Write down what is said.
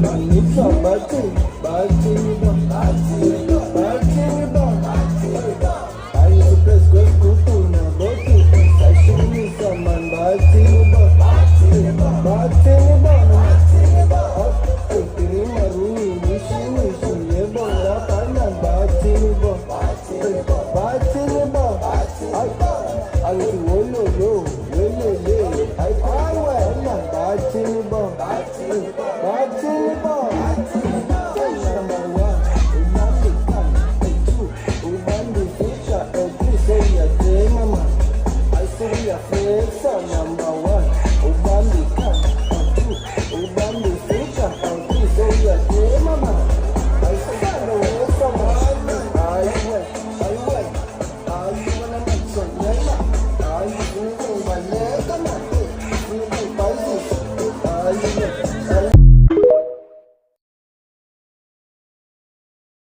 Manisa bati, bati ba, bati ba. I press go kutu na botu, sashimi saman bati ba, bati ba. Kiri maruni nishi nishi ye bonga pana bati ba, bati ba. I wolo lo, wele le, I power na bati ba, bati ba. Number one, Ubandi come, two, Ubandi future, three say your day mama. I say your face number one, Ubandi come, two, Ubandi future, three say your day.